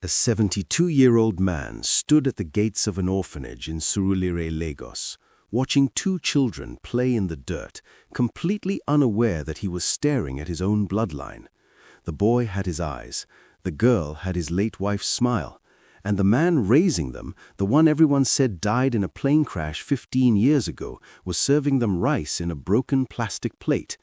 A 72-year-old man stood at the gates of an orphanage in Surulere, Lagos, watching two children play in the dirt, completely unaware that he was staring at his own bloodline. The boy had his eyes, the girl had his late wife's smile, and the man raising them, the one everyone said died in a plane crash 15 years ago, was serving them rice in a broken plastic plate.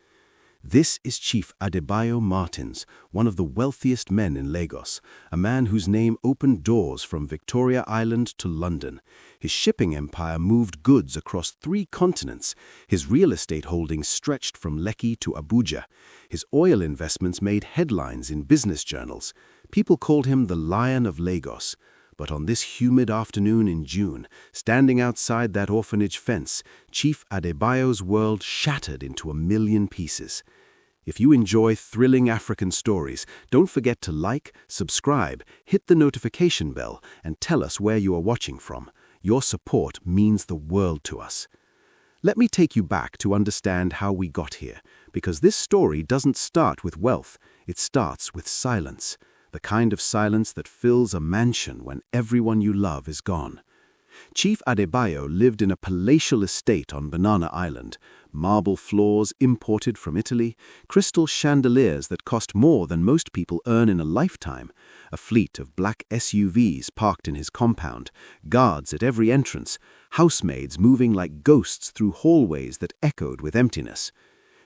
This is Chief Adebayo Martins, one of the wealthiest men in Lagos, a man whose name opened doors from Victoria Island to London. His shipping empire moved goods across 3 continents. His real estate holdings stretched from Lekki to Abuja. His oil investments made headlines in business journals. People called him the Lion of Lagos. But on this humid afternoon in June, standing outside that orphanage fence, Chief Adebayo's world shattered into a million pieces. If you enjoy thrilling African stories, don't forget to like, subscribe, hit the notification bell, and tell us where you are watching from. Your support means the world to us. Let me take you back to understand how we got here, because this story doesn't start with wealth, it starts with silence. The kind of silence that fills a mansion when everyone you love is gone. Chief Adebayo lived in a palatial estate on Banana Island, marble floors imported from Italy, crystal chandeliers that cost more than most people earn in a lifetime, a fleet of black SUVs parked in his compound, guards at every entrance, housemaids moving like ghosts through hallways that echoed with emptiness.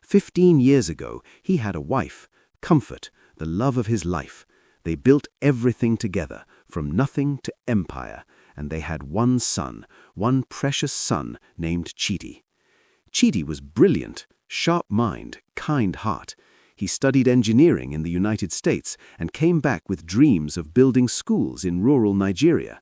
15 years ago, he had a wife, Comfort, the love of his life. They built everything together, from nothing to empire, and they had one son, one precious son named Cheety. Cheety was brilliant, sharp mind, kind heart. He studied engineering in the United States and came back with dreams of building schools in rural Nigeria.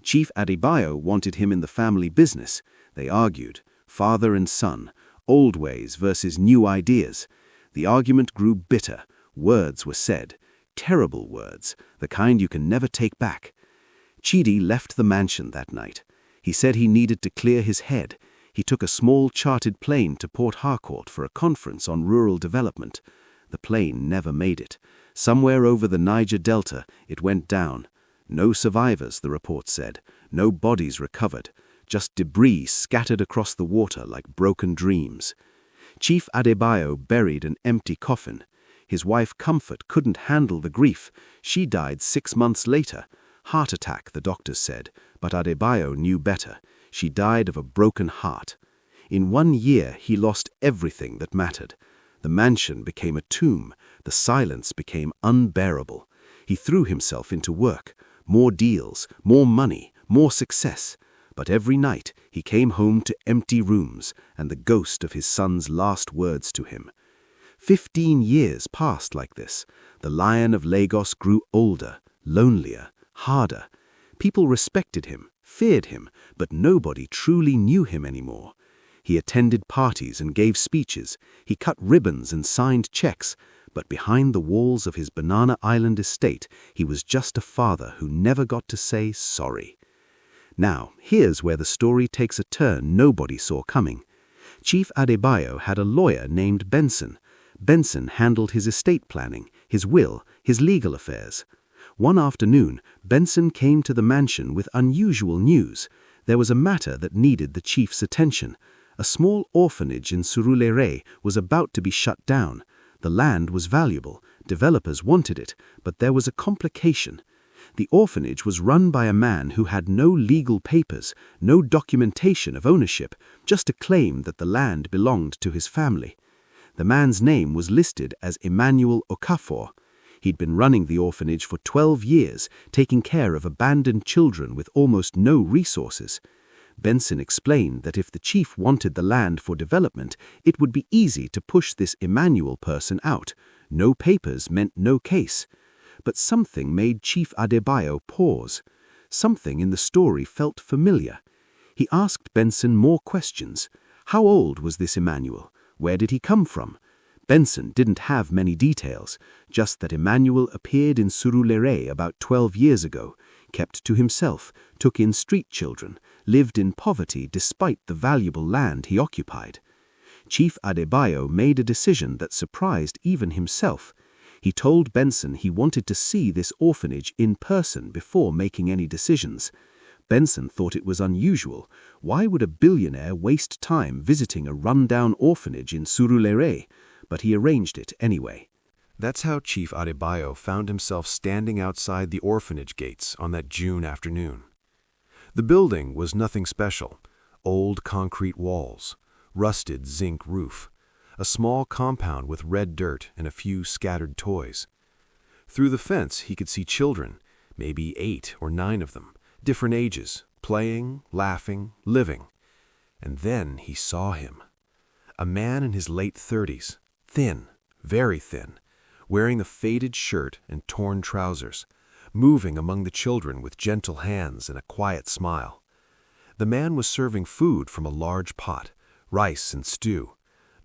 Chief Adebayo wanted him in the family business. They argued, father and son, old ways versus new ideas. The argument grew bitter. Words were said. Terrible words, the kind you can never take back. Chidi left the mansion that night. He said he needed to clear his head. He took a small chartered plane to Port Harcourt for a conference on rural development. The plane never made it. Somewhere over the Niger Delta, it went down. No survivors, the report said. No bodies recovered. Just debris scattered across the water like broken dreams. Chief Adebayo buried an empty coffin. His wife Comfort couldn't handle the grief. She died 6 months later. Heart attack, the doctors said, but Adebayo knew better. She died of a broken heart. In 1 year, he lost everything that mattered. The mansion became a tomb. The silence became unbearable. He threw himself into work. More deals, more money, more success. But every night, he came home to empty rooms and the ghost of his son's last words to him. 15 years passed like this. The Lion of Lagos grew older, lonelier, harder. People respected him, feared him, but nobody truly knew him anymore. He attended parties and gave speeches. He cut ribbons and signed checks. But behind the walls of his Banana Island estate, he was just a father who never got to say sorry. Now, here's where the story takes a turn nobody saw coming. Chief Adebayo had a lawyer named Benson. Benson handled his estate planning, his will, his legal affairs. One afternoon, Benson came to the mansion with unusual news. There was a matter that needed the chief's attention. A small orphanage in Surulere was about to be shut down. The land was valuable, developers wanted it, but there was a complication. The orphanage was run by a man who had no legal papers, no documentation of ownership, just a claim that the land belonged to his family. The man's name was listed as Emmanuel Okafor. He'd been running the orphanage for 12 years, taking care of abandoned children with almost no resources. Benson explained that if the chief wanted the land for development, it would be easy to push this Emmanuel person out. No papers meant no case. But something made Chief Adebayo pause. Something in the story felt familiar. He asked Benson more questions. How old was this Emmanuel? Where did he come from? Benson didn't have many details, just that Emmanuel appeared in Surulere about 12 years ago, kept to himself, took in street children, lived in poverty despite the valuable land he occupied. Chief Adebayo made a decision that surprised even himself. He told Benson he wanted to see this orphanage in person before making any decisions. Benson thought it was unusual. Why would a billionaire waste time visiting a run-down orphanage in Surulere? But he arranged it anyway. That's how Chief Adebayo found himself standing outside the orphanage gates on that June afternoon. The building was nothing special. Old concrete walls, rusted zinc roof, a small compound with red dirt and a few scattered toys. Through the fence he could see children, maybe 8 or 9 of them, different ages, playing, laughing, living. And then he saw him. A man in his late 30s, thin, very thin, wearing a faded shirt and torn trousers, moving among the children with gentle hands and a quiet smile. The man was serving food from a large pot, rice and stew.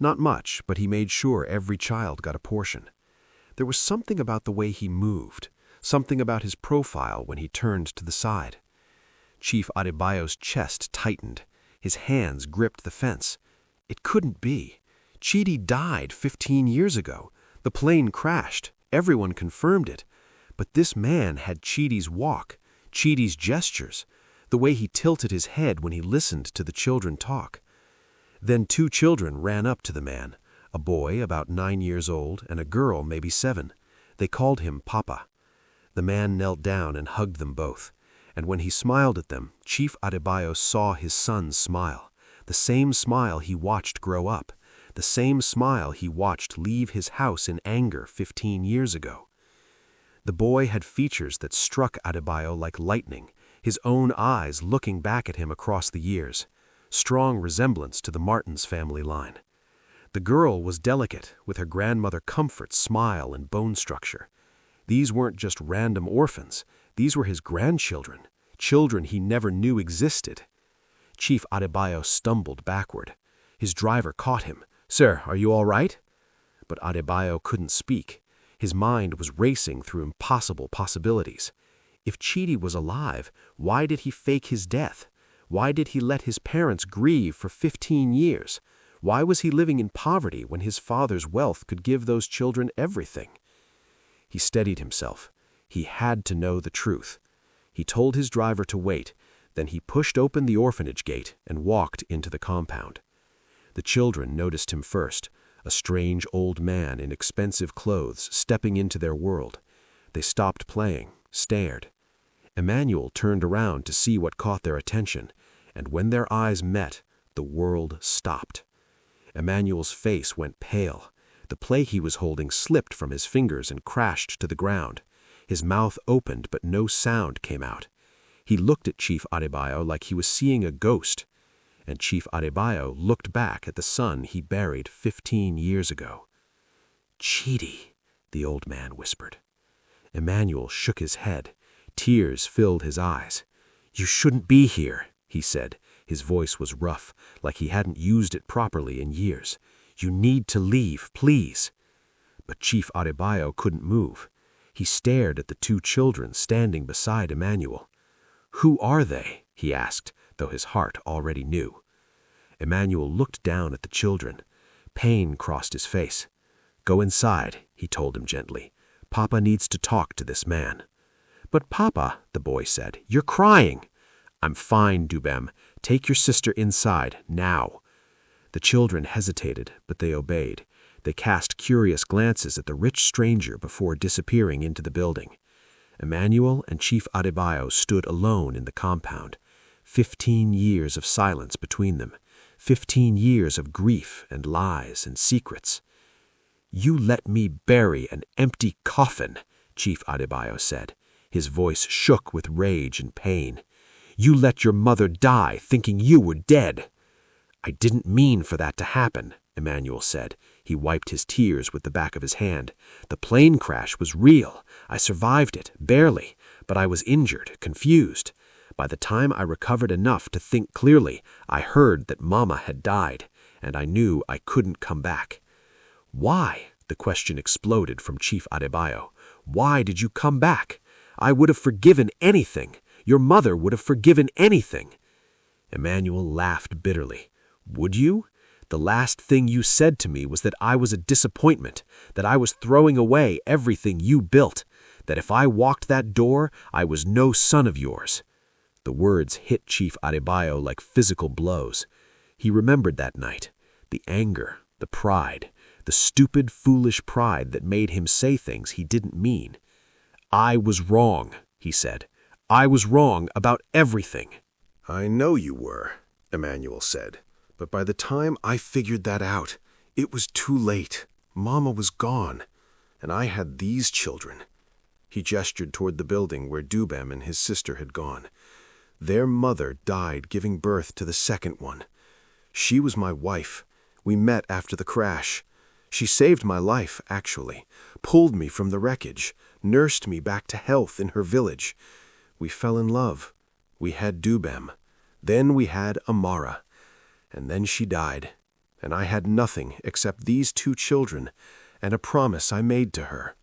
Not much, but he made sure every child got a portion. There was something about the way he moved, something about his profile when he turned to the side. Chief Adebayo's chest tightened. His hands gripped the fence. It couldn't be. Cheety died 15 years ago. The plane crashed. Everyone confirmed it. But this man had Cheety's walk, Cheety's gestures, the way he tilted his head when he listened to the children talk. Then 2 children ran up to the man, a boy about 9 years old and a girl maybe 7. They called him Papa. The man knelt down and hugged them both. And when he smiled at them, Chief Adebayo saw his son's smile, the same smile he watched grow up, the same smile he watched leave his house in anger 15 years ago. The boy had features that struck Adebayo like lightning, his own eyes looking back at him across the years, strong resemblance to the Martins family line. The girl was delicate, with her grandmother Comfort's smile and bone structure. These weren't just random orphans. These were his grandchildren, children he never knew existed. Chief Adebayo stumbled backward. His driver caught him. "Sir, are you all right?" But Adebayo couldn't speak. His mind was racing through impossible possibilities. If Cheety was alive, why did he fake his death? Why did he let his parents grieve for 15 years? Why was he living in poverty when his father's wealth could give those children everything? He steadied himself. He had to know the truth. He told his driver to wait, then he pushed open the orphanage gate and walked into the compound. The children noticed him first, a strange old man in expensive clothes stepping into their world. They stopped playing, stared. Emmanuel turned around to see what caught their attention, and when their eyes met, the world stopped. Emmanuel's face went pale. The plate he was holding slipped from his fingers and crashed to the ground. His mouth opened, but no sound came out. He looked at Chief Adebayo like he was seeing a ghost. And Chief Adebayo looked back at the son he buried 15 years ago. "Cheety," the old man whispered. Emmanuel shook his head. Tears filled his eyes. "You shouldn't be here," he said. His voice was rough, like he hadn't used it properly in years. "You need to leave, please." But Chief Adebayo couldn't move. He stared at the 2 children standing beside Emmanuel. "Who are they?" he asked, though his heart already knew. Emmanuel looked down at the children. Pain crossed his face. "Go inside," he told him gently. "Papa needs to talk to this man." "But Papa," the boy said, "you're crying." "I'm fine, Dubem. Take your sister inside, now." The children hesitated, but they obeyed. They cast curious glances at the rich stranger before disappearing into the building. Emmanuel and Chief Adebayo stood alone in the compound. 15 years of silence between them. 15 years of grief and lies and secrets. "You let me bury an empty coffin," Chief Adebayo said. His voice shook with rage and pain. "You let your mother die thinking you were dead." "I didn't mean for that to happen," Emmanuel said. He wiped his tears with the back of his hand. "The plane crash was real. I survived it, barely, but I was injured, confused. By the time I recovered enough to think clearly, I heard that Mama had died, and I knew I couldn't come back." "Why?" The question exploded from Chief Adebayo. "Why did you come back? I would have forgiven anything. Your mother would have forgiven anything." Emmanuel laughed bitterly. "Would you? The last thing you said to me was that I was a disappointment, that I was throwing away everything you built, that if I walked that door, I was no son of yours." The words hit Chief Adebayo like physical blows. He remembered that night, the anger, the pride, the stupid, foolish pride that made him say things he didn't mean. "I was wrong," he said. "I was wrong about everything." "I know you were," Emmanuel said. "But by the time I figured that out, it was too late. Mama was gone, and I had these children." He gestured toward the building where Dubem and his sister had gone. Their mother died giving birth to the second one. She was my wife. We met after the crash. She saved my life, actually, pulled me from the wreckage, nursed me back to health in her village. We fell in love. We had Dubem. Then we had Amara. And then she died, and I had nothing except these 2 children and a promise I made to her."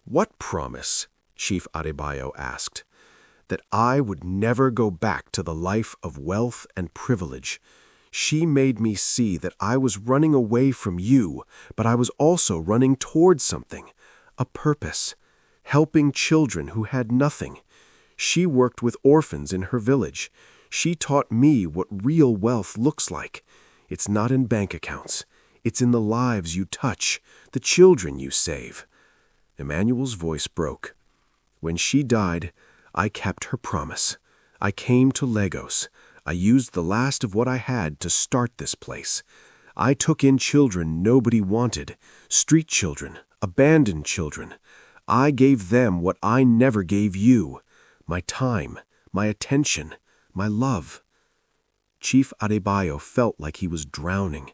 "What promise?" Chief Adebayo asked. "That I would never go back to the life of wealth and privilege. She made me see that I was running away from you, but I was also running towards something, a purpose, helping children who had nothing. She worked with orphans in her village. She taught me what real wealth looks like. It's not in bank accounts. It's in the lives you touch, the children you save." Emmanuel's voice broke. "When she died, I kept her promise. I came to Lagos. I used the last of what I had to start this place. I took in children nobody wanted, street children, abandoned children. I gave them what I never gave you, my time, my attention, my love." Chief Adebayo felt like he was drowning.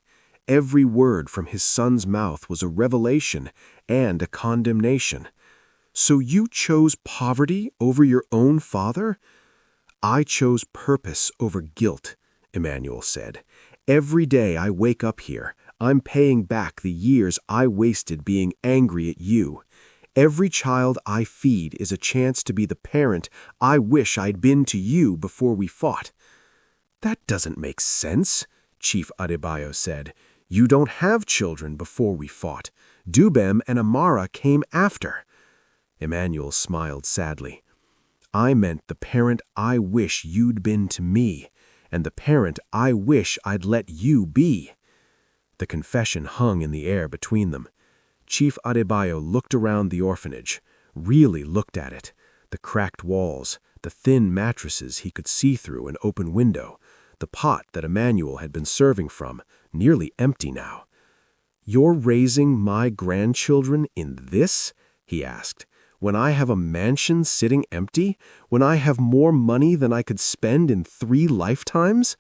Every word from his son's mouth was a revelation and a condemnation. "So you chose poverty over your own father?" "I chose purpose over guilt," Emmanuel said. "Every day I wake up here, I'm paying back the years I wasted being angry at you. Every child I feed is a chance to be the parent I wish I'd been to you before we fought." "That doesn't make sense," Chief Adebayo said. "You don't have children before we fought. Dubem and Amara came after." Emmanuel smiled sadly. "I meant the parent I wish you'd been to me, and the parent I wish I'd let you be." The confession hung in the air between them. Chief Adebayo looked around the orphanage, really looked at it, the cracked walls, the thin mattresses he could see through an open window, the pot that Emmanuel had been serving from, nearly empty now. "You're raising my grandchildren in this?" he asked. "When I have a mansion sitting empty? When I have more money than I could spend in 3 lifetimes?"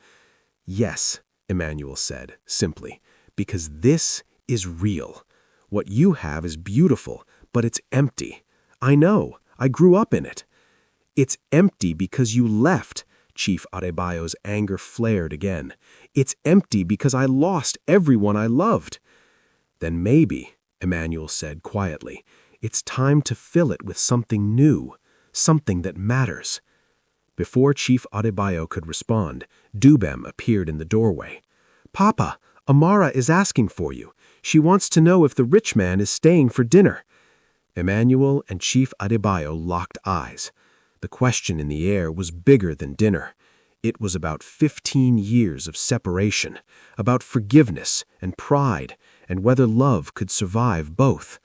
"Yes," Emmanuel said, simply, "because this is real. What you have is beautiful, but it's empty. I know. I grew up in it." "It's empty because you left." Chief Adebayo's anger flared again. "It's empty because I lost everyone I loved." "Then maybe," Emmanuel said quietly, "it's time to fill it with something new, something that matters." Before Chief Adebayo could respond, Dubem appeared in the doorway. "Papa, Amara is asking for you. She wants to know if the rich man is staying for dinner." Emmanuel and Chief Adebayo locked eyes. The question in the air was bigger than dinner. It was about 15 years of separation, about forgiveness and pride, and whether love could survive both.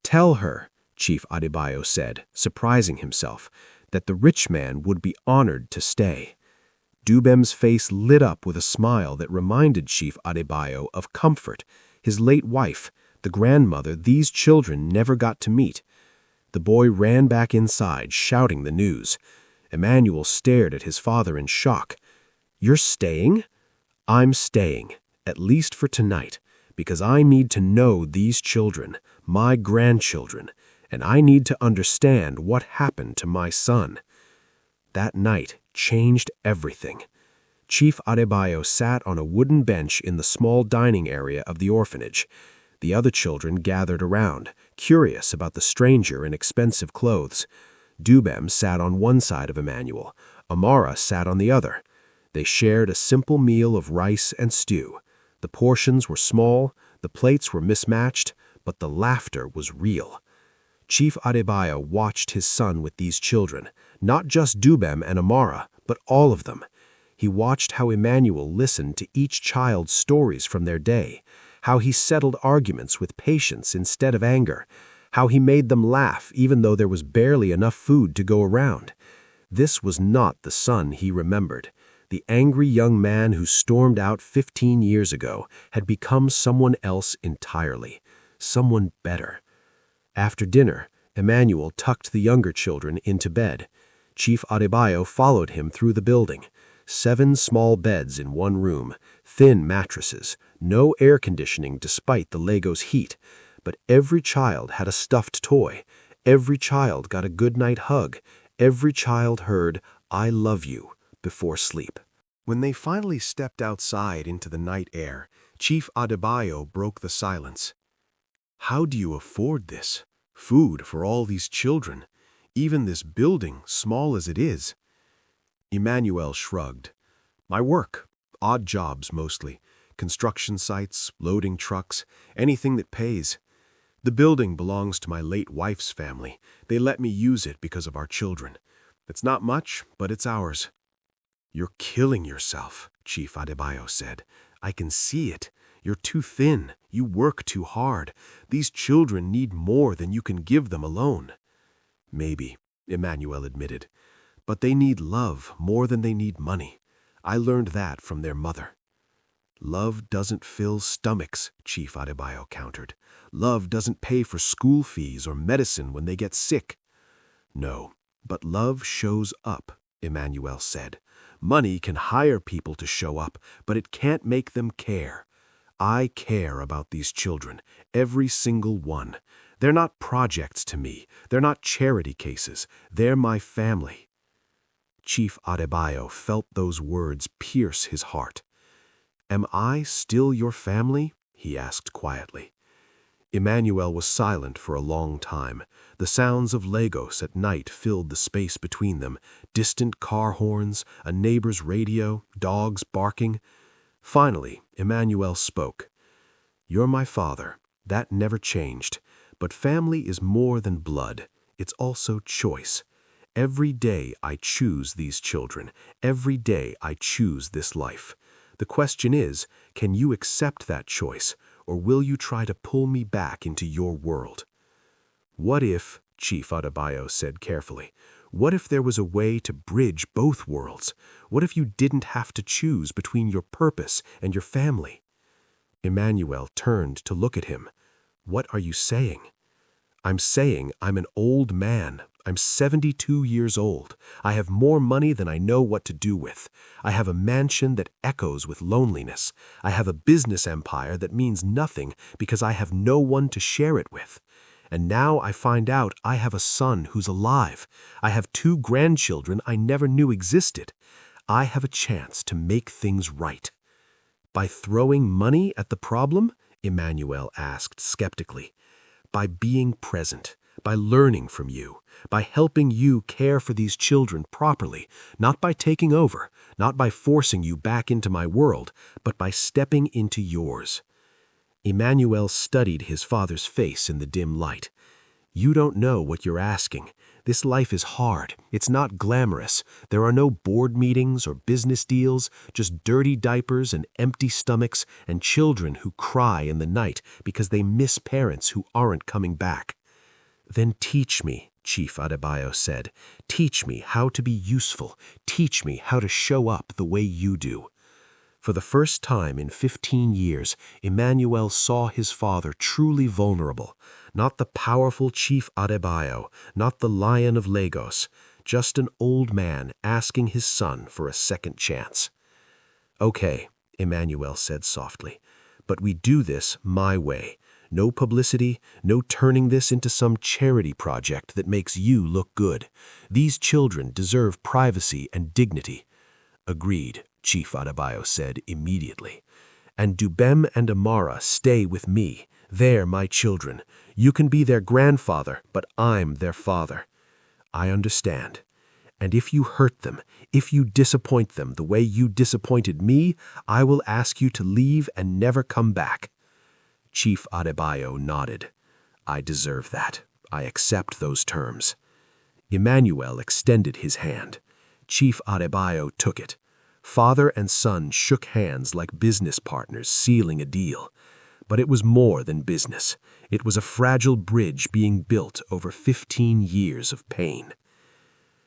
"Tell her," Chief Adebayo said, surprising himself, "that the rich man would be honored to stay." Dubem's face lit up with a smile that reminded Chief Adebayo of Comfort, his late wife, the grandmother these children never got to meet. The boy ran back inside, shouting the news. Emmanuel stared at his father in shock. "You're staying?" "I'm staying, at least for tonight, because I need to know these children, my grandchildren, and I need to understand what happened to my son." That night changed everything. Chief Adebayo sat on a wooden bench in the small dining area of the orphanage. The other children gathered around, curious about the stranger in expensive clothes. Dubem sat on one side of Emmanuel. Amara sat on the other. They shared a simple meal of rice and stew. The portions were small, the plates were mismatched, but the laughter was real. Chief Adebayo watched his son with these children, not just Dubem and Amara, but all of them. He watched how Emmanuel listened to each child's stories from their day, how he settled arguments with patience instead of anger, how he made them laugh even though there was barely enough food to go around. This was not the son he remembered. The angry young man who stormed out 15 years ago had become someone else entirely, someone better. After dinner, Emmanuel tucked the younger children into bed. Chief Adebayo followed him through the building. 7 small beds in one room, thin mattresses, no air conditioning despite the Lagos heat, but every child had a stuffed toy. Every child got a goodnight hug. Every child heard, "I love you," before sleep. When they finally stepped outside into the night air, Chief Adebayo broke the silence. "How do you afford this? Food for all these children? Even this building, small as it is?" Emmanuel shrugged. "My work. Odd jobs mostly. Construction sites, loading trucks, anything that pays. The building belongs to my late wife's family. They let me use it because of our children. It's not much, but it's ours." "You're killing yourself," Chief Adebayo said. "I can see it. You're too thin. You work too hard. These children need more than you can give them alone." "Maybe," Emmanuel admitted. "But they need love more than they need money. I learned that from their mother." "Love doesn't fill stomachs," Chief Adebayo countered. "Love doesn't pay for school fees or medicine when they get sick." "No, but love shows up," Emmanuel said. "Money can hire people to show up, but it can't make them care. I care about these children, every single one. They're not projects to me. They're not charity cases. They're my family." Chief Adebayo felt those words pierce his heart. "Am I still your family?" he asked quietly. Emmanuel was silent for a long time. The sounds of Lagos at night filled the space between them, distant car horns, a neighbor's radio, dogs barking. Finally, Emmanuel spoke. "You're my father. That never changed. But family is more than blood. It's also choice. Every day I choose these children. Every day I choose this life. The question is, can you accept that choice, or will you try to pull me back into your world?" "What if," Chief Adebayo said carefully, "what if there was a way to bridge both worlds? What if you didn't have to choose between your purpose and your family?" Emmanuel turned to look at him. "What are you saying?" "I'm saying I'm an old man. I'm 72 years old. I have more money than I know what to do with. I have a mansion that echoes with loneliness. I have a business empire that means nothing because I have no one to share it with. And now I find out I have a son who's alive. I have 2 grandchildren I never knew existed. I have a chance to make things right." "By throwing money at the problem?" Emmanuel asked skeptically. "By being present, by learning from you, by helping you care for these children properly, not by taking over, not by forcing you back into my world, but by stepping into yours." Emmanuel studied his father's face in the dim light. "You don't know what you're asking. This life is hard. It's not glamorous. There are no board meetings or business deals, just dirty diapers and empty stomachs and children who cry in the night because they miss parents who aren't coming back." "Then teach me," Chief Adebayo said. "Teach me how to be useful. Teach me how to show up the way you do." For the first time in 15 years, Emmanuel saw his father truly vulnerable. Not the powerful Chief Adebayo, not the Lion of Lagos, just an old man asking his son for a second chance. "Okay," Emmanuel said softly, "but we do this my way. No publicity, no turning this into some charity project that makes you look good. These children deserve privacy and dignity." "Agreed," Chief Adebayo said immediately. "And Dubem and Amara stay with me. They're my children. You can be their grandfather, but I'm their father." "I understand." And if you hurt them, if you disappoint them the way you disappointed me, I will ask you to leave and never come back." Chief Adebayo nodded. "I deserve that. I accept those terms." Emmanuel extended his hand. Chief Adebayo took it. Father and son shook hands like business partners sealing a deal. But it was more than business. It was a fragile bridge being built over 15 years of pain.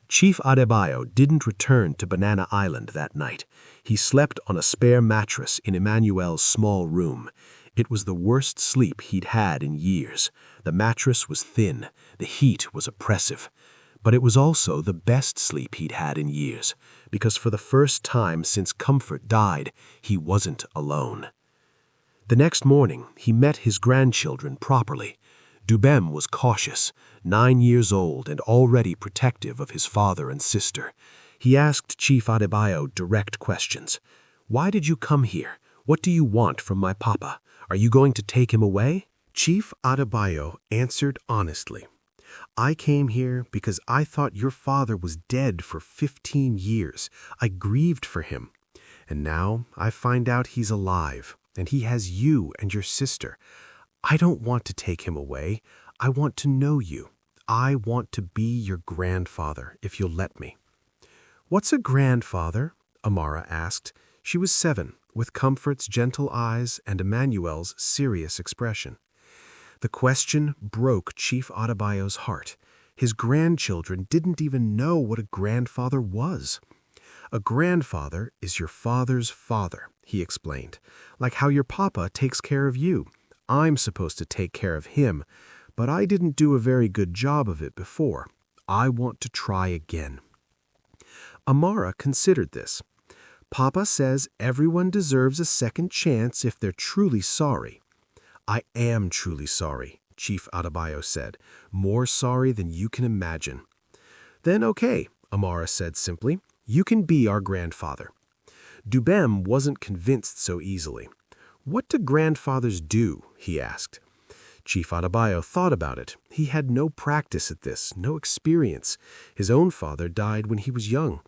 Chief Adebayo didn't return to Banana Island that night. He slept on a spare mattress in Emmanuel's small room. It was the worst sleep he'd had in years. The mattress was thin. The heat was oppressive. But it was also the best sleep he'd had in years, because for the first time since Comfort died, he wasn't alone. The next morning, he met his grandchildren properly. Dubem was cautious, 9 years old and already protective of his father and sister. He asked Chief Adebayo direct questions. "Why did you come here? What do you want from my papa? Are you going to take him away?" Chief Adebayo answered honestly. "I came here because I thought your father was dead for 15 years. I grieved for him. And now I find out he's alive, and he has you and your sister. I don't want to take him away. I want to know you. I want to be your grandfather, if you'll let me." "What's a grandfather?" Amara asked. She was 7, with Comfort's gentle eyes and Emmanuel's serious expression. The question broke Chief Adebayo's heart. His grandchildren didn't even know what a grandfather was. "A grandfather is your father's father," he explained, "like how your papa takes care of you. I'm supposed to take care of him, but I didn't do a very good job of it before. I want to try again." Amara considered this. "Papa says everyone deserves a second chance if they're truly sorry." "I am truly sorry," Chief Adebayo said, "more sorry than you can imagine." "Then okay," Amara said simply. "You can be our grandfather." Dubem wasn't convinced so easily. "What do grandfathers do?" he asked. Chief Adebayo thought about it. He had no practice at this, no experience. His own father died when he was young.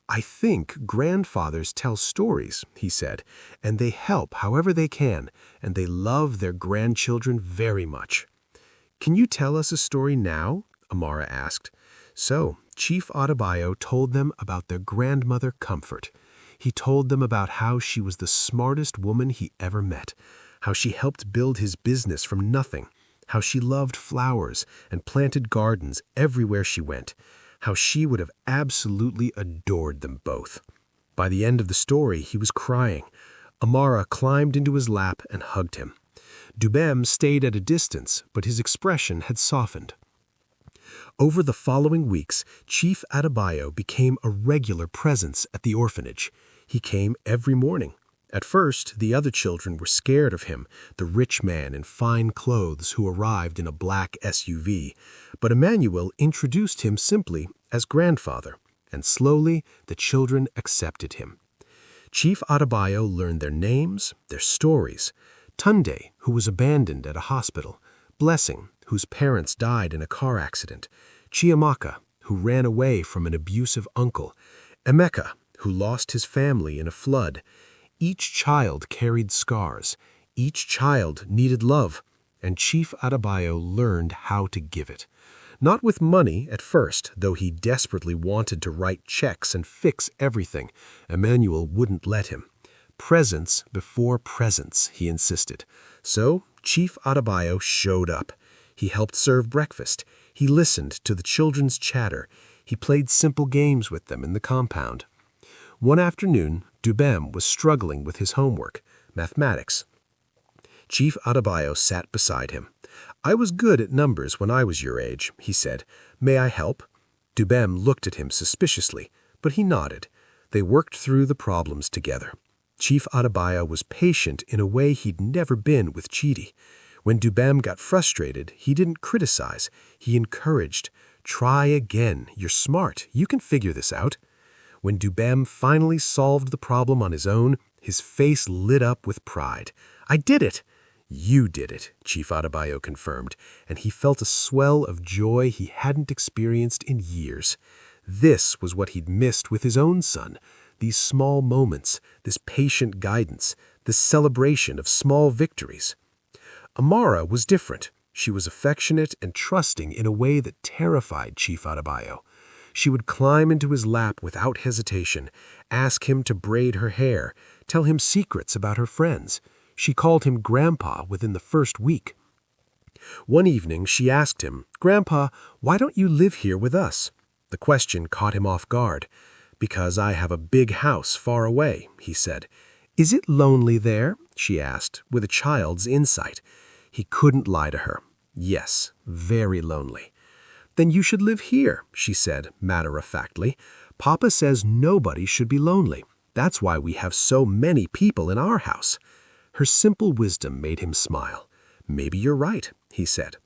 "I think grandfathers tell stories," he said, "and they help however they can, and they love their grandchildren very much." "Can you tell us a story now?" Amara asked. So Chief Adebayo told them about their grandmother Comfort. He told them about how she was the smartest woman he ever met, how she helped build his business from nothing, how she loved flowers and planted gardens everywhere she went, how she would have absolutely adored them both. By the end of the story, he was crying. Amara climbed into his lap and hugged him. Dubem stayed at a distance, but his expression had softened. Over the following weeks, Chief Adebayo became a regular presence at the orphanage. He came every morning. At first, the other children were scared of him, the rich man in fine clothes who arrived in a black SUV. But Emmanuel introduced him simply as grandfather, and slowly the children accepted him. Chief Adebayo learned their names, their stories. Tunde, who was abandoned at a hospital. Blessing, whose parents died in a car accident. Chiamaka, who ran away from an abusive uncle. Emeka, who lost his family in a flood. Each child carried scars. Each child needed love, and Chief Adebayo learned how to give it. Not with money at first, though he desperately wanted to write checks and fix everything. Emmanuel wouldn't let him. Presence before presence, he insisted. So Chief Adebayo showed up. He helped serve breakfast. He listened to the children's chatter. He played simple games with them in the compound. One afternoon, Dubem was struggling with his homework, mathematics. Chief Adebayo sat beside him. "I was good at numbers when I was your age," he said. "May I help?" Dubem looked at him suspiciously, but he nodded. They worked through the problems together. Chief Adebayo was patient in a way he'd never been with Cheety. When Dubem got frustrated, he didn't criticize. He encouraged. "Try again. You're smart. You can figure this out." When Dubem finally solved the problem on his own, his face lit up with pride. "I did it!" "You did it," Chief Adebayo confirmed, and he felt a swell of joy he hadn't experienced in years. This was what he'd missed with his own son, these small moments, this patient guidance, this celebration of small victories. Amara was different. She was affectionate and trusting in a way that terrified Chief Adebayo. She would climb into his lap without hesitation, ask him to braid her hair, tell him secrets about her friends. She called him Grandpa within the first week. One evening she asked him, "Grandpa, why don't you live here with us?" The question caught him off guard. "Because I have a big house far away," he said. "Is it lonely there?" she asked, with a child's insight. He couldn't lie to her. Yes, very lonely. "Then you should live here," she said, matter-of-factly. "Papa says nobody should be lonely. That's why we have so many people in our house." Her simple wisdom made him smile. "Maybe you're right," he said.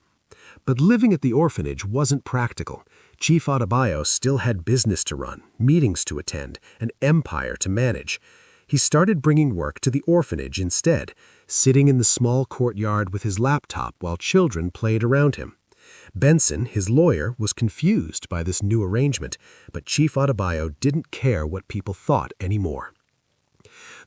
But living at the orphanage wasn't practical. Chief Adebayo still had business to run, meetings to attend, an empire to manage. He started bringing work to the orphanage instead, sitting in the small courtyard with his laptop while children played around him. Benson, his lawyer, was confused by this new arrangement, but Chief Adebayo didn't care what people thought anymore.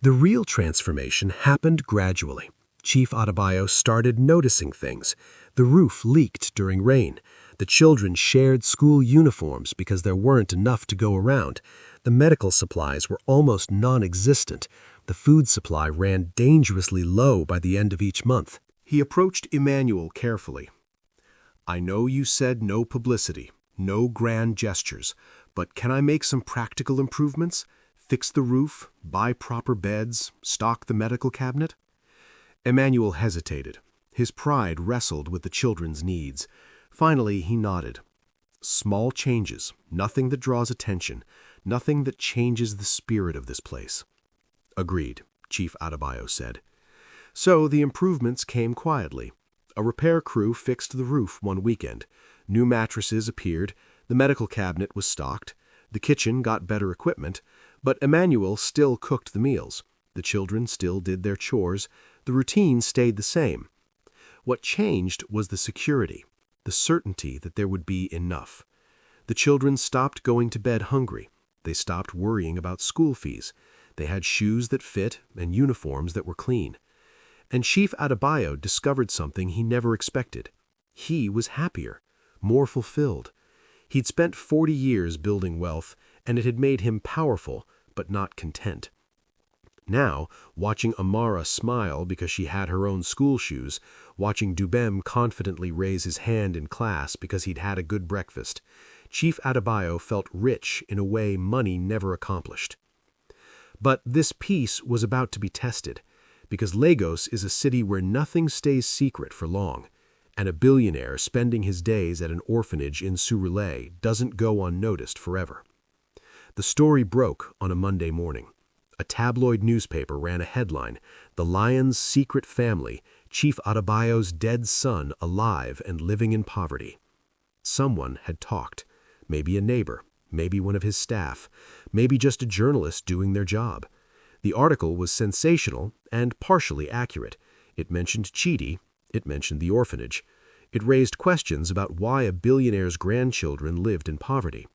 The real transformation happened gradually. Chief Adebayo started noticing things. The roof leaked during rain. The children shared school uniforms because there weren't enough to go around. The medical supplies were almost non-existent. The food supply ran dangerously low by the end of each month. He approached Emmanuel carefully. "I know you said no publicity, no grand gestures, but can I make some practical improvements? Fix the roof, buy proper beds, stock the medical cabinet?" Emmanuel hesitated. His pride wrestled with the children's needs. Finally, he nodded. "Small changes, nothing that draws attention, nothing that changes the spirit of this place." "Agreed," Chief Adebayo said. So the improvements came quietly. A repair crew fixed the roof one weekend. New mattresses appeared. The medical cabinet was stocked. The kitchen got better equipment. But Emmanuel still cooked the meals. The children still did their chores. The routine stayed the same. What changed was the security, the certainty that there would be enough. The children stopped going to bed hungry. They stopped worrying about school fees. They had shoes that fit and uniforms that were clean. And Chief Adebayo discovered something he never expected. He was happier, more fulfilled. He'd spent 40 years building wealth, and it had made him powerful, but not content. Now, watching Amara smile because she had her own school shoes, watching Dubem confidently raise his hand in class because he'd had a good breakfast, Chief Adebayo felt rich in a way money never accomplished. But this peace was about to be tested, because Lagos is a city where nothing stays secret for long, and a billionaire spending his days at an orphanage in Surulere doesn't go unnoticed forever. The story broke on a Monday morning. A tabloid newspaper ran a headline, "The Lion's Secret Family, Chief Adebayo's Dead Son Alive and Living in Poverty." Someone had talked, maybe a neighbor, maybe one of his staff, maybe just a journalist doing their job. The article was sensational and partially accurate. It mentioned Cheety, it mentioned the orphanage. It raised questions about why a billionaire's grandchildren lived in poverty.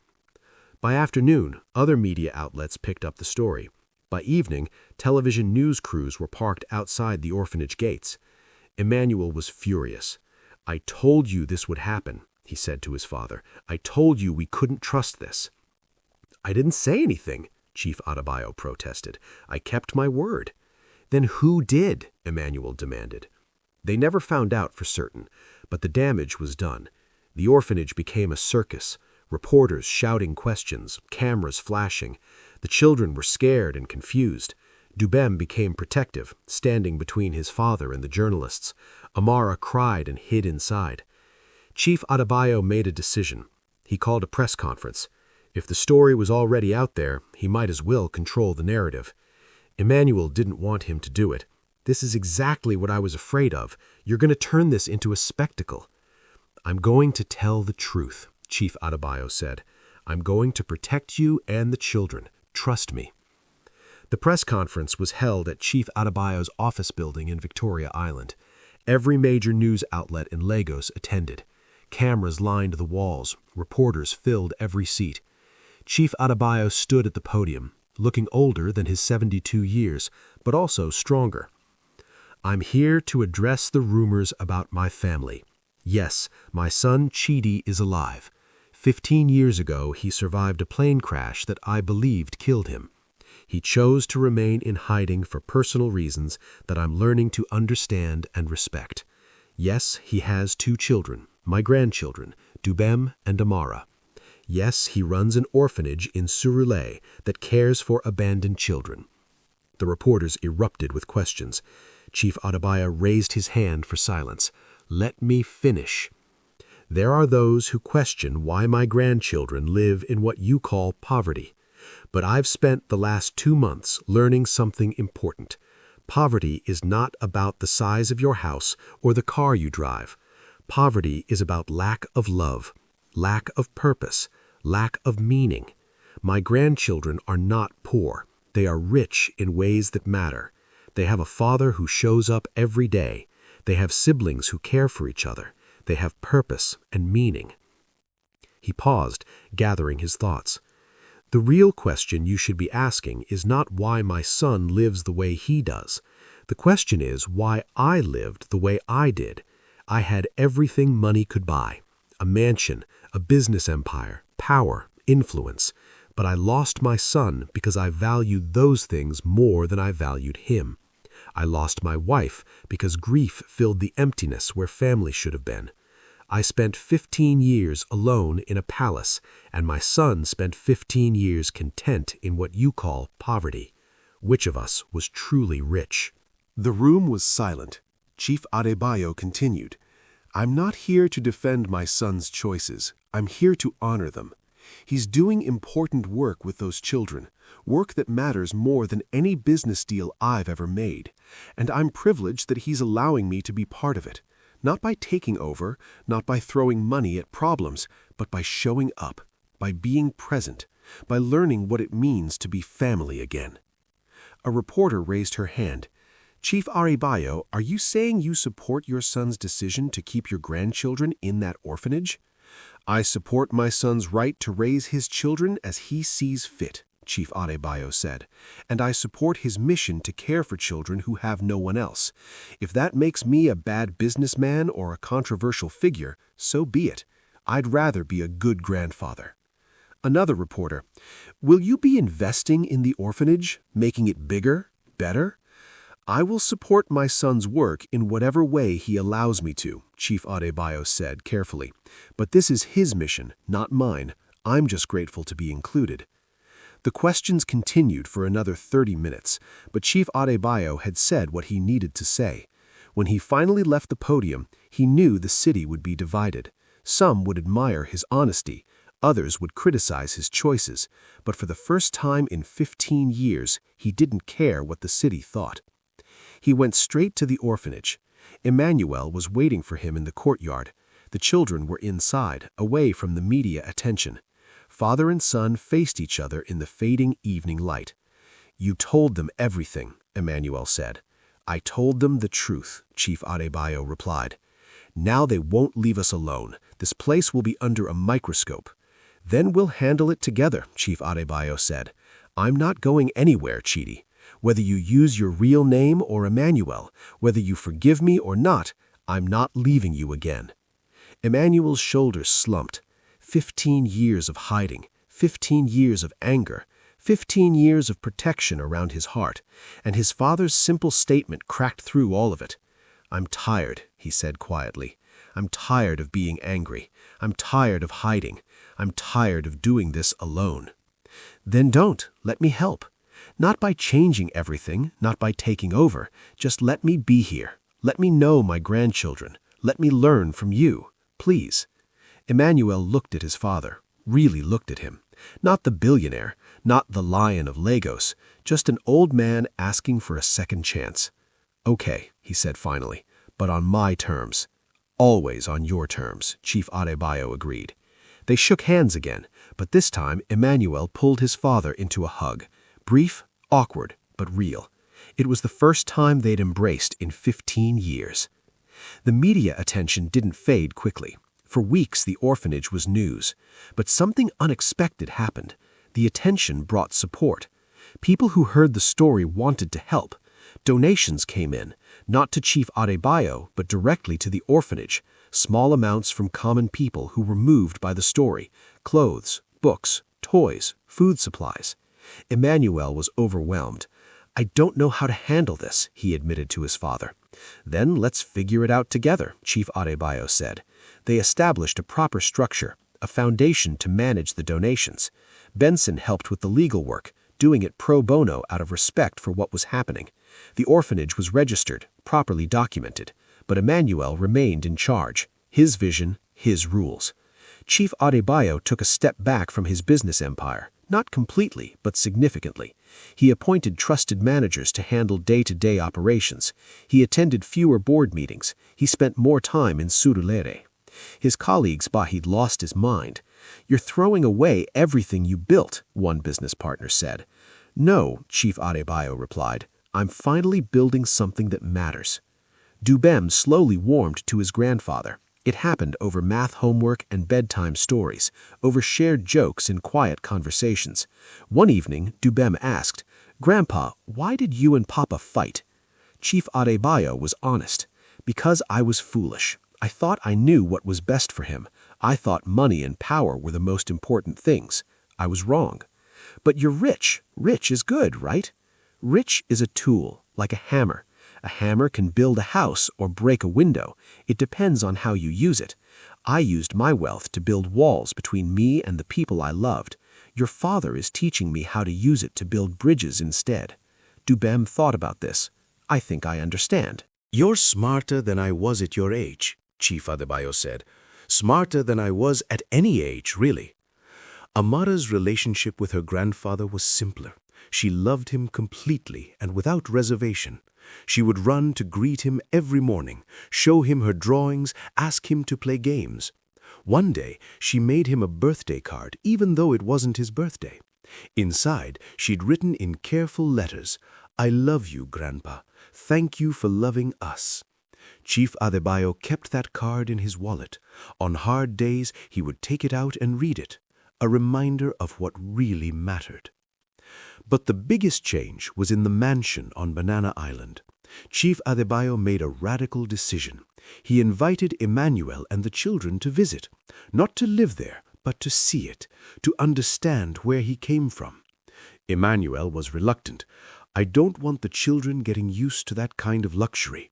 By afternoon, other media outlets picked up the story. By evening, television news crews were parked outside the orphanage gates. Emmanuel was furious. "I told you this would happen," he said to his father. "I told you we couldn't trust this." "I didn't say anything," Chief Adebayo protested. "I kept my word." "Then who did?" Emmanuel demanded. They never found out for certain, but the damage was done. The orphanage became a circus, reporters shouting questions, cameras flashing. The children were scared and confused. Dubem became protective, standing between his father and the journalists. Amara cried and hid inside. Chief Adebayo made a decision. He called a press conference. If the story was already out there, he might as well control the narrative. Emmanuel didn't want him to do it. "This is exactly what I was afraid of. You're going to turn this into a spectacle." "I'm going to tell the truth," Chief Adebayo said. "I'm going to protect you and the children. Trust me." The press conference was held at Chief Adebayo's office building in Victoria Island. Every major news outlet in Lagos attended. Cameras lined the walls. Reporters filled every seat. Chief Adebayo stood at the podium, looking older than his 72 years, but also stronger. I'm here to address the rumors about my family. Yes, my son Cheety is alive. 15 years ago, he survived a plane crash that I believed killed him. He chose to remain in hiding for personal reasons that I'm learning to understand and respect. Yes, he has 2 children, my grandchildren, Dubem and Amara. Yes, he runs an orphanage in Surulere that cares for abandoned children. The reporters erupted with questions. Chief Adebayo raised his hand for silence. Let me finish. There are those who question why my grandchildren live in what you call poverty. But I've spent the last 2 months learning something important. Poverty is not about the size of your house or the car you drive. Poverty is about lack of love, lack of purpose, lack of meaning. My grandchildren are not poor. They are rich in ways that matter. They have a father who shows up every day. They have siblings who care for each other. They have purpose and meaning. He paused, gathering his thoughts. The real question you should be asking is not why my son lives the way he does. The question is why I lived the way I did. I had everything money could buy. A mansion, a business empire, power, influence. But I lost my son because I valued those things more than I valued him. I lost my wife because grief filled the emptiness where family should have been. I spent 15 years alone in a palace, and my son spent 15 years content in what you call poverty. Which of us was truly rich? The room was silent. Chief Adebayo continued, I'm not here to defend my son's choices. I'm here to honor them. He's doing important work with those children, work that matters more than any business deal I've ever made. And I'm privileged that he's allowing me to be part of it. Not by taking over, not by throwing money at problems, but by showing up, by being present, by learning what it means to be family again. A reporter raised her hand. Chief Adebayo, are you saying you support your son's decision to keep your grandchildren in that orphanage? I support my son's right to raise his children as he sees fit, Chief Adebayo said, and I support his mission to care for children who have no one else. If that makes me a bad businessman or a controversial figure, so be it. I'd rather be a good grandfather. Another reporter, will you be investing in the orphanage, making it bigger, better? I will support my son's work in whatever way he allows me to, Chief Adebayo said carefully. But this is his mission, not mine. I'm just grateful to be included. The questions continued for another 30 minutes, but Chief Adebayo had said what he needed to say. When he finally left the podium, he knew the city would be divided. Some would admire his honesty, others would criticize his choices, but for the first time in 15 years, he didn't care what the city thought. He went straight to the orphanage. Emmanuel was waiting for him in the courtyard. The children were inside, away from the media attention. Father and son faced each other in the fading evening light. You told them everything, Emmanuel said. I told them the truth, Chief Adebayo replied. Now they won't leave us alone. This place will be under a microscope. Then we'll handle it together, Chief Adebayo said. I'm not going anywhere, Cheety. Whether you use your real name or Emmanuel, whether you forgive me or not, I'm not leaving you again. Emmanuel's shoulders slumped. 15 years of hiding, 15 years of anger, 15 years of protection around his heart, and his father's simple statement cracked through all of it. I'm tired, he said quietly. I'm tired of being angry. I'm tired of hiding. I'm tired of doing this alone. Then don't. Let me help. Not by changing everything, not by taking over. Just let me be here. Let me know my grandchildren. Let me learn from you. Please. Emmanuel looked at his father, really looked at him. Not the billionaire, not the lion of Lagos, just an old man asking for a second chance. Okay, he said finally, but on my terms. Always on your terms, Chief Adebayo agreed. They shook hands again, but this time Emmanuel pulled his father into a hug. Brief, awkward, but real. It was the first time they'd embraced in 15 years. The media attention didn't fade quickly. For weeks, the orphanage was news. But something unexpected happened. The attention brought support. People who heard the story wanted to help. Donations came in, not to Chief Adebayo, but directly to the orphanage, small amounts from common people who were moved by the story: clothes, books, toys, food supplies. Emmanuel was overwhelmed. "I don't know how to handle this," he admitted to his father. "Then let's figure it out together," Chief Adebayo said. They established a proper structure, a foundation to manage the donations. Benson helped with the legal work, doing it pro bono out of respect for what was happening. The orphanage was registered, properly documented, but Emmanuel remained in charge. His vision, his rules. Chief Adebayo took a step back from his business empire, not completely, but significantly. He appointed trusted managers to handle day-to-day operations. He attended fewer board meetings. He spent more time in Surulere. His colleagues thought he'd lost his mind. "You're throwing away everything you built," one business partner said. "No," Chief Adebayo replied. "I'm finally building something that matters." Dubem slowly warmed to his grandfather. It happened over math homework and bedtime stories, over shared jokes and quiet conversations. One evening, Dubem asked, "Grandpa, why did you and Papa fight?" Chief Adebayo was honest. "Because I was foolish. I thought I knew what was best for him. I thought money and power were the most important things. I was wrong." "But you're rich. Rich is good, right?" "Rich is a tool, like a hammer. A hammer can build a house or break a window. It depends on how you use it. I used my wealth to build walls between me and the people I loved. Your father is teaching me how to use it to build bridges instead." Dubem thought about this. "I think I understand." "You're smarter than I was at your age," Chief Adebayo said. "Smarter than I was at any age, really." Amara's relationship with her grandfather was simpler. She loved him completely and without reservation. She would run to greet him every morning, show him her drawings, ask him to play games. One day, she made him a birthday card, even though it wasn't his birthday. Inside, she'd written in careful letters, "I love you, Grandpa. Thank you for loving us." Chief Adebayo kept that card in his wallet. On hard days, he would take it out and read it, a reminder of what really mattered. But the biggest change was in the mansion on Banana Island. Chief Adebayo made a radical decision. He invited Emmanuel and the children to visit, not to live there, but to see it, to understand where he came from. Emmanuel was reluctant. "I don't want the children getting used to that kind of luxury."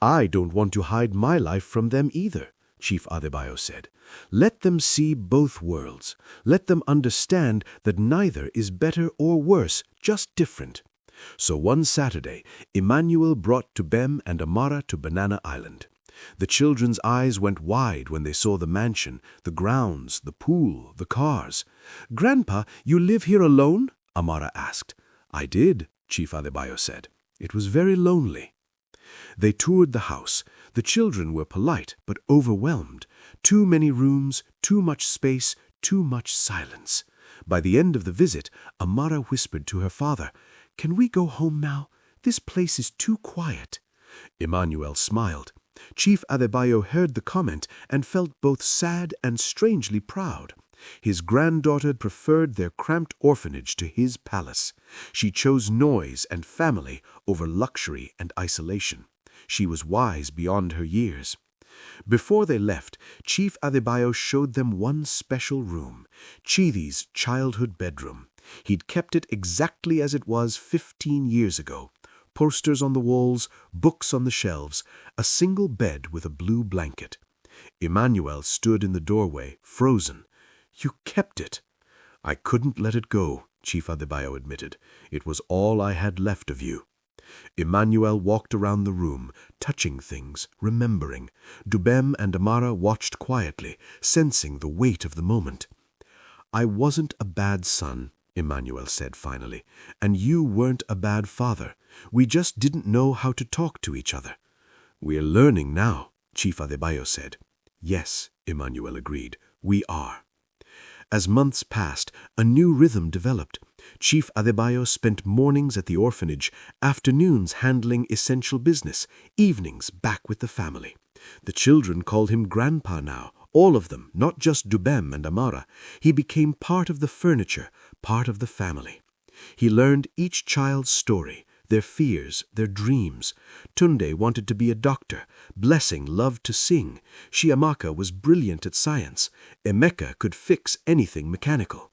"I don't want to hide my life from them either," Chief Adebayo said. "Let them see both worlds. Let them understand that neither is better or worse, just different." So one Saturday, Emmanuel brought Dubem and Amara to Banana Island. The children's eyes went wide when they saw the mansion, the grounds, the pool, the cars. "Grandpa, you live here alone?" Amara asked. "I did," Chief Adebayo said. "It was very lonely." They toured the house. The children were polite but overwhelmed. Too many rooms, too much space, too much silence. By the end of the visit, Amara whispered to her father, "Can we go home now? This place is too quiet." Emmanuel smiled. Chief Adebayo heard the comment and felt both sad and strangely proud. His granddaughter preferred their cramped orphanage to his palace. She chose noise and family over luxury and isolation. She was wise beyond her years. Before they left, Chief Adebayo showed them one special room, Chidi's childhood bedroom. He'd kept it exactly as it was 15 years ago. Posters on the walls, books on the shelves, a single bed with a blue blanket. Emmanuel stood in the doorway, frozen. "You kept it." "I couldn't let it go," Chief Adebayo admitted. "It was all I had left of you." Emmanuel walked around the room, touching things, remembering. Dubem and Amara watched quietly, sensing the weight of the moment. "I wasn't a bad son," Emmanuel said finally, "and you weren't a bad father. We just didn't know how to talk to each other." "We're learning now," Chief Adebayo said. "Yes," Emmanuel agreed, "we are." As months passed, a new rhythm developed. Chief Adebayo spent mornings at the orphanage, afternoons handling essential business, evenings back with the family. The children called him Grandpa now, All of them, not just Dubem and Amara. He became part of the furniture, part of the family. He learned each child's story, their fears, their dreams. Tunde wanted to be a doctor. Blessing loved to sing. Chiamaka was brilliant at science. Emeka could fix anything mechanical.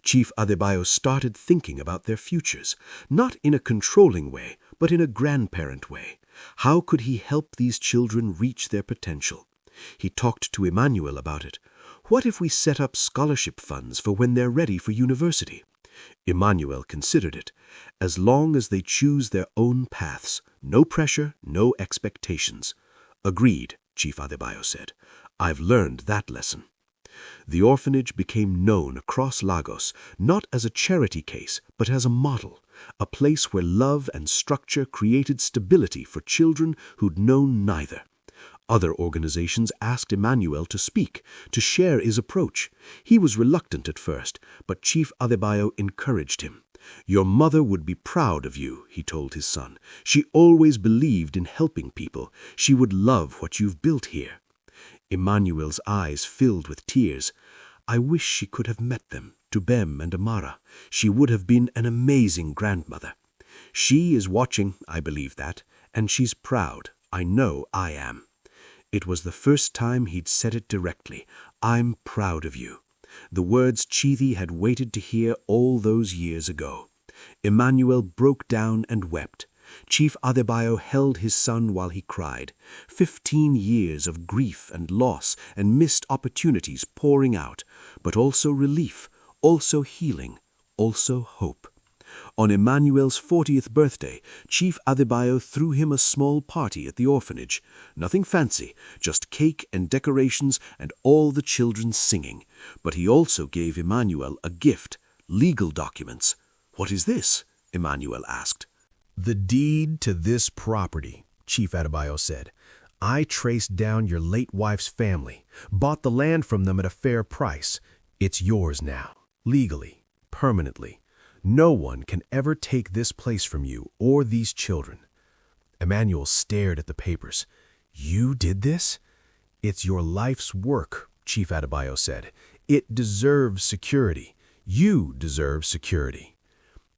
Chief Adebayo started thinking about their futures, not in a controlling way, but in a grandparent way. How could he help these children reach their potential? He talked to Emmanuel about it. What if we set up scholarship funds for when they're ready for university? Emmanuel considered it. As long as they choose their own paths, no pressure, no expectations. Agreed, Chief Adebayo said. I've learned that lesson. The orphanage became known across Lagos, not as a charity case, but as a model, a place where love and structure created stability for children who'd known neither. Other organizations asked Emmanuel to speak, to share his approach. He was reluctant at first, but Chief Adebayo encouraged him. Your mother would be proud of you, he told his son. She always believed in helping people. She would love what you've built here. Emmanuel's eyes filled with tears. I wish she could have met them, Dubem and Amara. She would have been an amazing grandmother. She is watching, I believe that, and she's proud. I know I am. It was the first time he'd said it directly. I'm proud of you. The words Cheety had waited to hear all those years ago. Emmanuel broke down and wept. Chief Adebayo held his son while he cried. 15 years of grief and loss and missed opportunities pouring out, but also relief, also healing, also hope. On Emmanuel's 40th birthday, Chief Adebayo threw him a small party at the orphanage. Nothing fancy, just cake and decorations and all the children singing. But he also gave Emmanuel a gift, legal documents. What is this? Emmanuel asked. The deed to this property, Chief Adebayo said. I traced down your late wife's family, bought the land from them at a fair price. It's yours now, legally, permanently. No one can ever take this place from you or these children. Emmanuel stared at the papers. You did this? It's your life's work, Chief Adebayo said. It deserves security. You deserve security.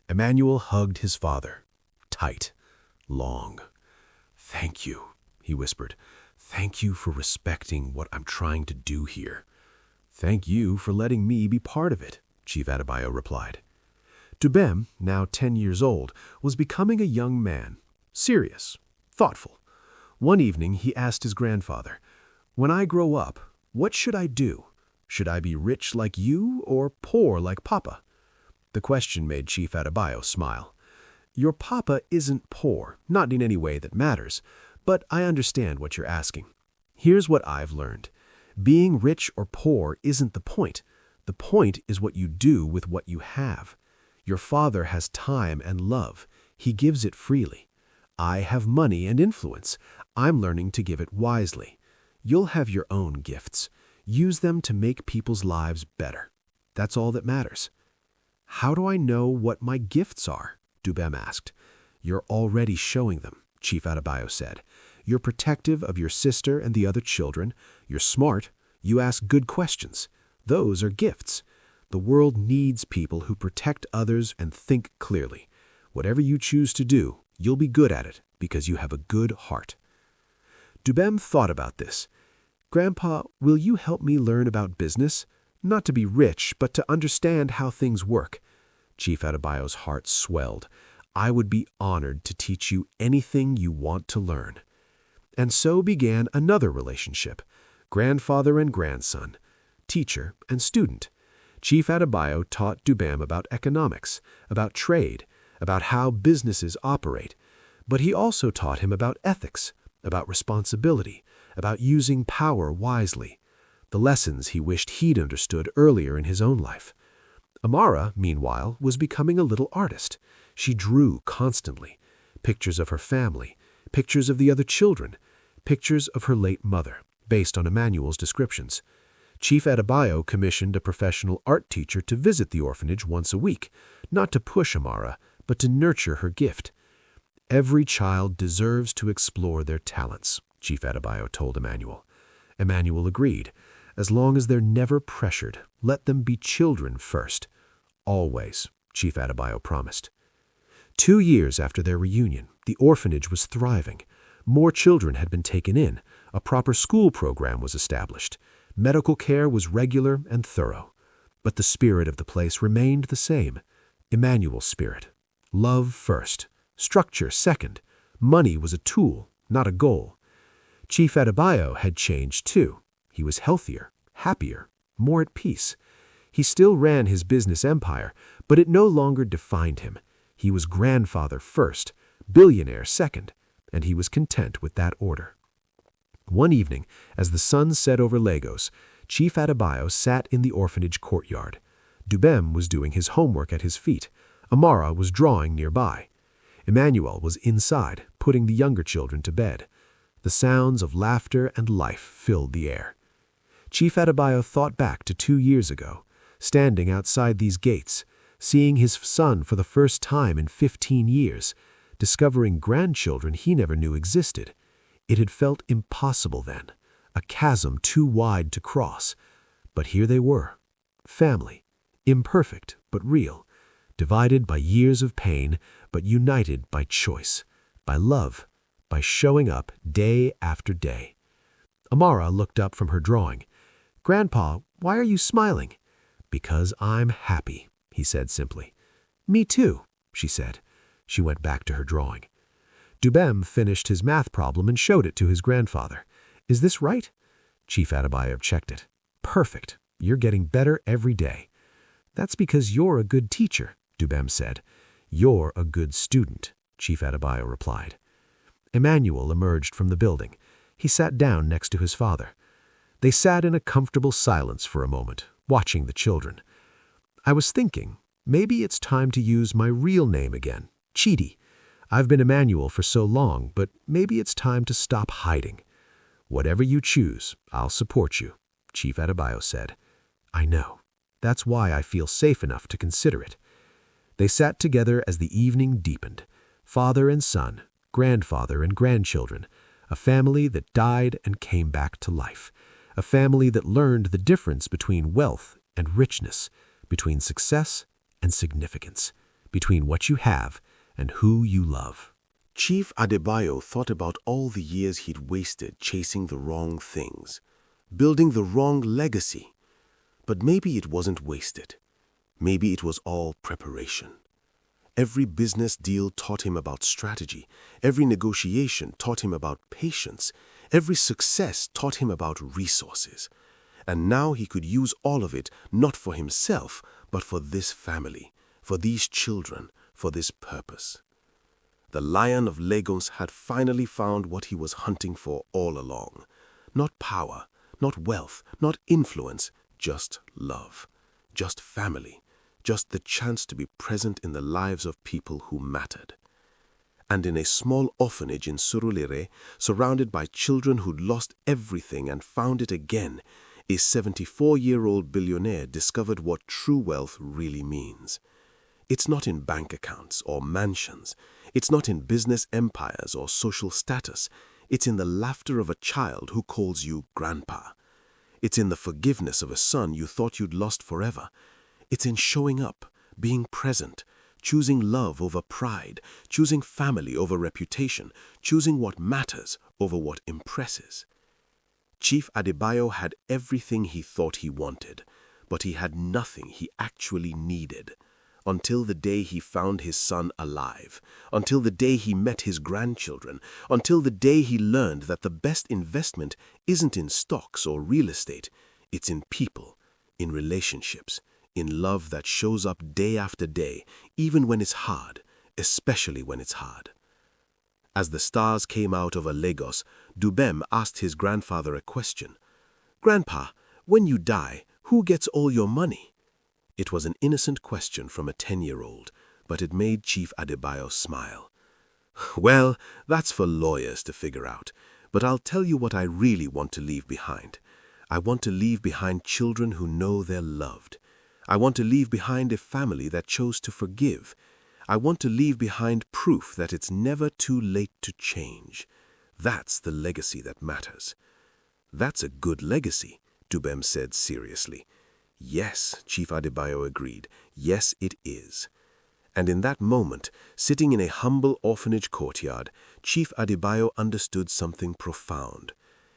Emmanuel hugged his father. Tight, long. Thank you, he whispered. Thank you for respecting what I'm trying to do here. Thank you for letting me be part of it, Chief Adebayo replied. Dubem, now 10 years old, was becoming a young man, serious, thoughtful. One evening he asked his grandfather, When I grow up, what should I do? Should I be rich like you or poor like Papa? The question made Chief Adebayo smile. Your Papa isn't poor, not in any way that matters, but I understand what you're asking. Here's what I've learned. Being rich or poor isn't the point. The point is what you do with what you have. Your father has time and love. He gives it freely. I have money and influence. I'm learning to give it wisely. You'll have your own gifts. Use them to make people's lives better. That's all that matters. How do I know what my gifts are? Dubem asked. You're already showing them, Chief Adebayo said. You're protective of your sister and the other children. You're smart. You ask good questions. Those are gifts. The world needs people who protect others and think clearly. Whatever you choose to do, you'll be good at it because you have a good heart. Dubem thought about this. Grandpa, will you help me learn about business? Not to be rich, but to understand how things work. Chief Adebayo's heart swelled. I would be honored to teach you anything you want to learn. And so began another relationship, grandfather and grandson, teacher and student. Chief Adebayo taught Dubem about economics, about trade, about how businesses operate, but he also taught him about ethics, about responsibility, about using power wisely, the lessons he wished he'd understood earlier in his own life. Amara, meanwhile, was becoming a little artist. She drew constantly, pictures of her family, pictures of the other children, pictures of her late mother, based on Emmanuel's descriptions. Chief Adebayo commissioned a professional art teacher to visit the orphanage once a week, not to push Amara, but to nurture her gift. Every child deserves to explore their talents, Chief Adebayo told Emmanuel. Emmanuel agreed. As long as they're never pressured, let them be children first. Always, Chief Adebayo promised. 2 years after their reunion, the orphanage was thriving. More children had been taken in. A proper school program was established. Medical care was regular and thorough. But the spirit of the place remained the same. Emmanuel's spirit. Love first. Structure second. Money was a tool, not a goal. Chief Adebayo had changed too. He was healthier, happier, more at peace. He still ran his business empire, but it no longer defined him. He was grandfather first, billionaire second, and he was content with that order. One evening, as the sun set over Lagos, Chief Adebayo sat in the orphanage courtyard. Dubem was doing his homework at his feet. Amara was drawing nearby. Emmanuel was inside, putting the younger children to bed. The sounds of laughter and life filled the air. Chief Adebayo thought back to 2 years ago, standing outside these gates, seeing his son for the first time in 15 years, discovering grandchildren he never knew existed. It had felt impossible then, a chasm too wide to cross. But here they were, family, imperfect but real, divided by years of pain, but united by choice, by love, by showing up day after day. Amara looked up from her drawing. "Grandpa, why are you smiling?" "Because I'm happy," he said simply. "Me too," she said. She went back to her drawing. Dubem finished his math problem and showed it to his grandfather. "Is this right?" Chief Adebayo checked it. "Perfect. You're getting better every day." "That's because you're a good teacher," Dubem said. "You're a good student," Chief Adebayo replied. Emmanuel emerged from the building. He sat down next to his father. They sat in a comfortable silence for a moment, watching the children. "I was thinking, maybe it's time to use my real name again, Cheety. I've been Emmanuel for so long, but maybe it's time to stop hiding." "Whatever you choose, I'll support you," Chief Adebayo said. "I know. That's why I feel safe enough to consider it." They sat together as the evening deepened, father and son, grandfather and grandchildren, a family that died and came back to life, a family that learned the difference between wealth and richness, between success and significance, between what you have and who you love. Chief Adebayo thought about all the years he'd wasted chasing the wrong things, building the wrong legacy. But maybe it wasn't wasted. Maybe it was all preparation. Every business deal taught him about strategy. Every negotiation taught him about patience. Every success taught him about resources. And now he could use all of it not for himself, but for this family, for these children, for this purpose. The Lion of Lagos had finally found what he was hunting for all along. Not power, not wealth, not influence, just love, just family, just the chance to be present in the lives of people who mattered. And in a small orphanage in Surulere, surrounded by children who'd lost everything and found it again, a 74-year-old billionaire discovered what true wealth really means. It's not in bank accounts or mansions. It's not in business empires or social status. It's in the laughter of a child who calls you grandpa. It's in the forgiveness of a son you thought you'd lost forever. It's in showing up, being present, choosing love over pride, choosing family over reputation, choosing what matters over what impresses. Chief Adebayo had everything he thought he wanted, but he had nothing he actually needed. Until the day he found his son alive, until the day he met his grandchildren, until the day he learned that the best investment isn't in stocks or real estate, it's in people, in relationships, in love that shows up day after day, even when it's hard, especially when it's hard. As the stars came out over Lagos, Dubem asked his grandfather a question. "Grandpa, when you die, who gets all your money?" It was an innocent question from a 10-year-old, but it made Chief Adebayo smile. "Well, that's for lawyers to figure out, but I'll tell you what I really want to leave behind. I want to leave behind children who know they're loved. I want to leave behind a family that chose to forgive. I want to leave behind proof that it's never too late to change. That's the legacy that matters." "That's a good legacy," Dubem said seriously. "Yes," Chief Adebayo agreed. "Yes, it is." And in that moment, sitting in a humble orphanage courtyard, Chief Adebayo understood something profound.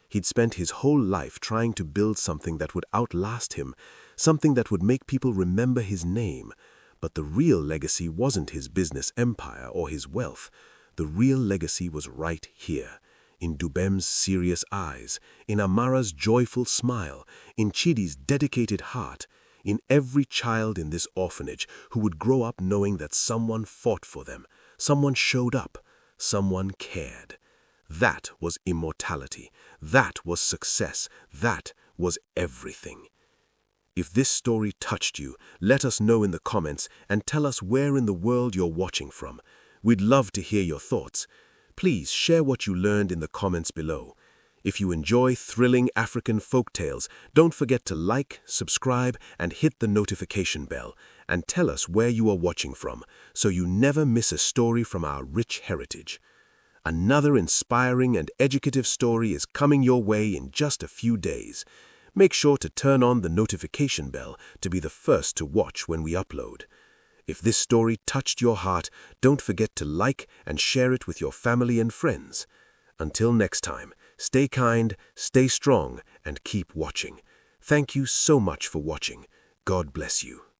He'd spent his whole life trying to build something that would outlast him, something that would make people remember his name. But the real legacy wasn't his business empire or his wealth. The real legacy was right here, in Dubem's serious eyes, in Amara's joyful smile, in Chidi's dedicated heart, in every child in this orphanage who would grow up knowing that someone fought for them, someone showed up, someone cared. That was immortality. That was success. That was everything. If this story touched you, let us know in the comments and tell us where in the world you're watching from. We'd love to hear your thoughts. Please share what you learned in the comments below. If you enjoy thrilling African folktales, don't forget to like, subscribe, and hit the notification bell, and tell us where you are watching from, so you never miss a story from our rich heritage. Another inspiring and educative story is coming your way in just a few days. Make sure to turn on the notification bell to be the first to watch when we upload. If this story touched your heart, don't forget to like and share it with your family and friends. Until next time, stay kind, stay strong, and keep watching. Thank you so much for watching. God bless you.